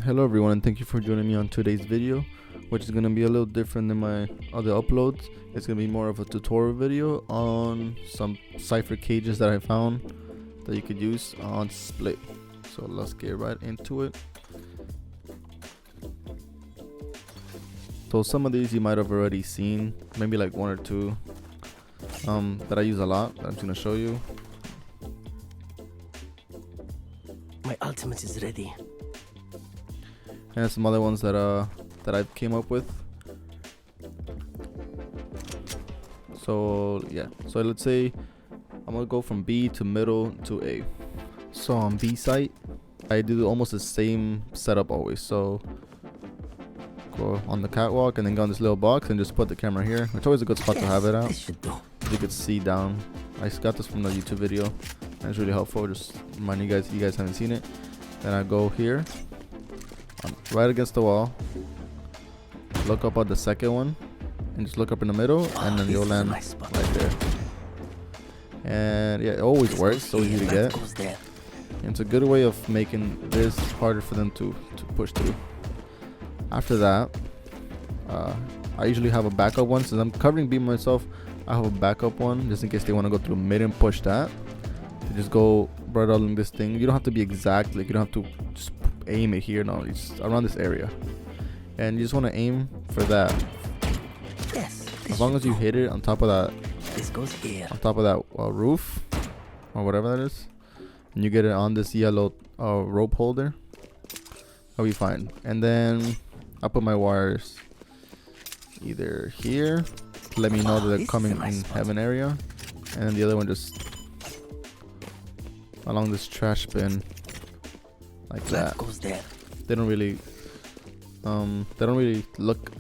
Hello everyone, and thank you for joining me on today's video, which is going to be a little different than my other uploads. It's going to be more of a tutorial video on some Cypher cages that I found that you could use on Split. So let's get right into it. So some of these you might have already seen, maybe like one or two that I use a lot that I'm going to show you. My ultimate is ready. And some other ones that I came up with. So yeah, so let's say I'm gonna go from B to middle to A. So on B site, I do almost the same setup always. So go on the catwalk and then go on this little box and just put the camera here, which is always a good spot to have it out. You could see down. I got this from the YouTube video, and it's really helpful. Just remind you guys if you guys haven't seen it. Then I go here, right against the wall, look up at the second one, and just look up in the middle, and then you'll land right there. And yeah, it always works. So easy to get. And it's a good way of making this harder for them to push through. After that, I usually have a backup one. Since I'm covering B myself, I have a backup one just in case they want to go through mid and push that. They just go right along this thing. You don't have to be exact, like you don't have to just aim it here. No, it's around this area, and you just want to aim for that. Yes. As long as you hit it on top of that, This goes here. on top of that roof or whatever that is, and you get it on this yellow rope holder, that'll be fine. And then I put my wires either here to let me know that they're coming in heaven area, and then the other one just along this trash bin like that. Goes there. They don't really look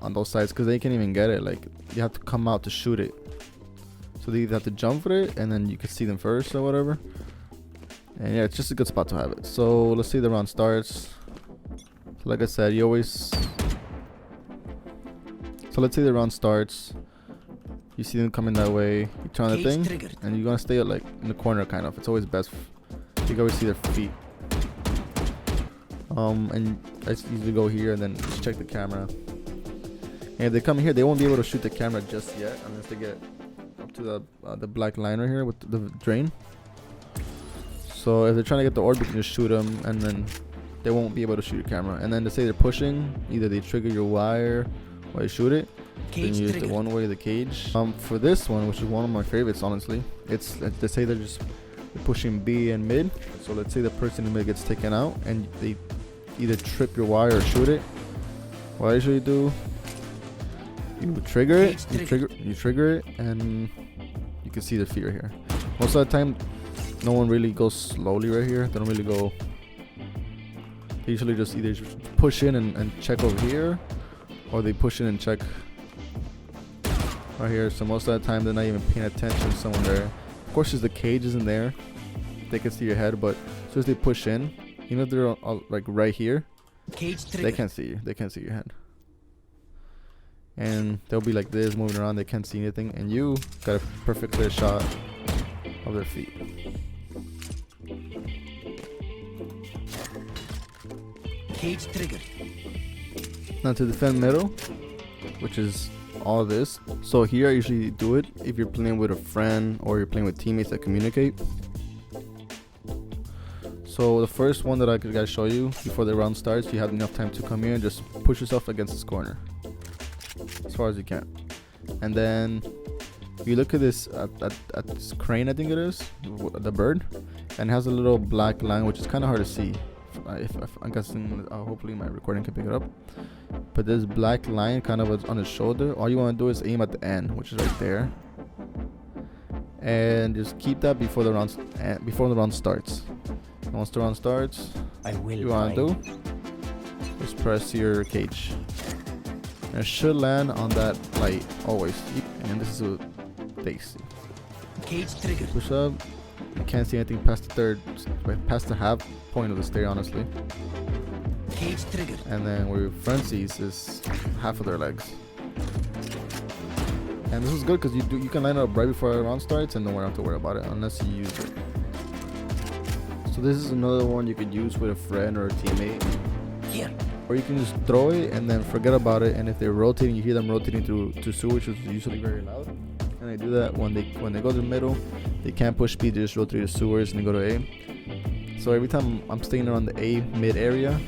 on those sides because they can't even get it. Like you have to come out to shoot it, so they either have to jump for it and then you can see them first or whatever. And yeah, it's just a good spot to have it. So let's see the round starts. So like I said, you always, so let's say the round starts, you see them coming that way, you turn the thing and you're gonna stay like in the corner kind of. It's always best, you can always see their feet. And I usually go here and then just check the camera. And if they come here, they won't be able to shoot the camera just yet unless they get up to the black line right here with the drain. So if they're trying to get the orb, you can just shoot them, and then they won't be able to shoot your camera. And then to say they're pushing, either they trigger your wire or you shoot it. Then you use the one way, the cage. For this one, which is one of my favorites, honestly, it's they say they're pushing B and mid. So let's say the person in mid gets taken out and they either trip your wire or shoot it. What I usually do, you trigger it, you trigger it, and you can see the feet right here. Most of the time, no one really goes slowly right here. They don't really go. They usually just either push in and check over here, or they push in and check right here. So most of the time, they're not even paying attention to someone there. Of course, there's the cage isn't there. They can see your head, but as soon as they push in, even if they're like right here, they can't see you. They can't see your head. And they'll be like this, moving around. They can't see anything. And you got a perfect clear shot of their feet. Cage triggered. Now to defend middle, which is all this. So here I usually do it if you're playing with a friend or you're playing with teammates that communicate. So the first one that I gotta show you before the round starts, you have enough time to come here and just push yourself against this corner as far as you can. And then you look at this at this crane, I think it is, the bird, and it has a little black line which is kind of hard to see. If I'm guessing, hopefully my recording can pick it up. But this black line kind of on his shoulder. All you want to do is aim at the end, which is right there, and just keep that before the round starts. And once the round starts, what you want to do is press your cage, and it should land on that light always. And this is what they see. Cage triggered. Push up. You can't see anything past the half point of the stair, honestly. Cage triggered. And then where your friend sees is half of their legs. And this is good because you can line up right before the round starts and don't have to worry about it unless you use it. So this is another one you could use with a friend or a teammate. or you can just throw it and then forget about it. And if they're rotating, you hear them rotating through sewer, which is usually very loud. And they do that when they go to the middle. They can't push B, they just rotate the sewers and they go to A. So every time I'm staying around the A mid area,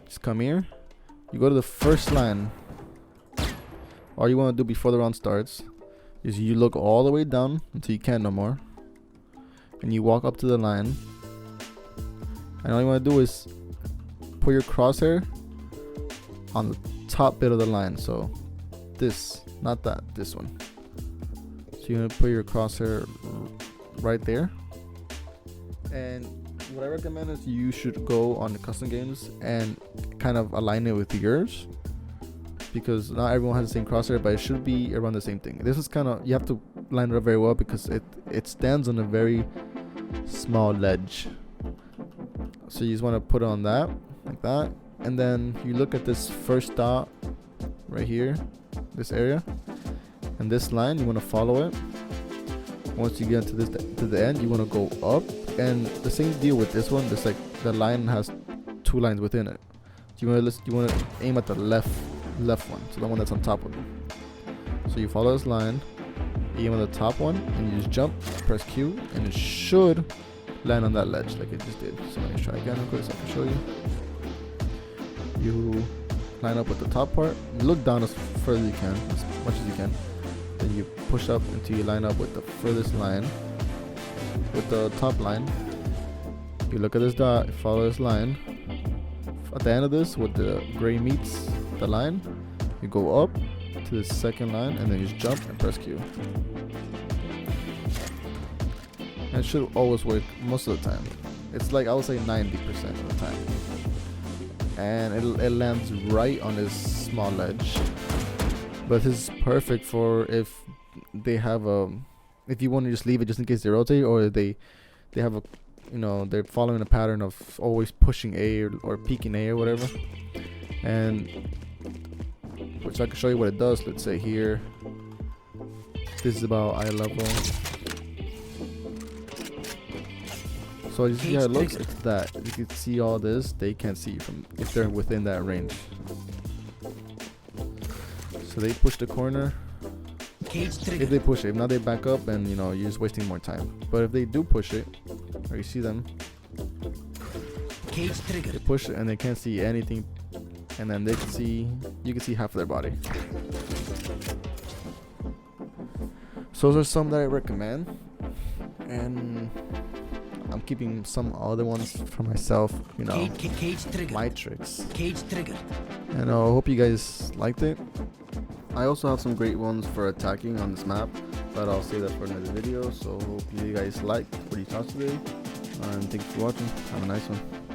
just come here. You go to the first line. All you want to do before the round starts is you look all the way down until you can't no more, and you walk up to the line. And all you want to do is put your crosshair on the top bit of the line. So this, not that, this one. So you're gonna put your crosshair right there. And what I recommend is you should go on the custom games and kind of align it with yours, because not everyone has the same crosshair, but it should be around the same thing. This is kind of, you have to line it up very well because it stands on a very small ledge. So you just want to put it on that, like that, and then you look at this first dot right here, this area, and this line, you want to follow it. Once you get to this to the end, you want to go up, and the same deal with this one. Just like the line has two lines within it. So you want to aim at the left one, so the one that's on top of it. So you follow this line, aim at the top one, and you just jump, press Q, and it should land on that ledge like it just did. So let me try again real quick so I can show you. You line up with the top part, you look down as further as you can, as much as you can. Then you push up until you line up with the furthest line, with the top line. You look at this dot, follow this line. At the end of this, with the gray meets the line, you go up to the second line and then you just jump and press Q. And it should always work most of the time. It's like, I would say 90% of the time. And it lands right on this small ledge. But this is perfect for if they have a, if you want to just leave it just in case they rotate, or they have a, you know, they're following a pattern of always pushing A or peeking A or whatever. And which I can show you what it does. Let's say here, this is about eye level. So you see how it looks? It's that. You can see all this. They can't see you from if they're within that range. So they push the corner. If they push it, if not they back up, and you know, you're just wasting more time. But if they do push it, or you see them, they push it and they can't see anything, and then they can see, you can see half of their body. So those are some that I recommend, and I'm keeping some other ones for myself, you know, my tricks. And I hope you guys liked it. I also have some great ones for attacking on this map, but I'll save that for another video. So hope you guys liked what you saw today, and thanks for watching. Have a nice one.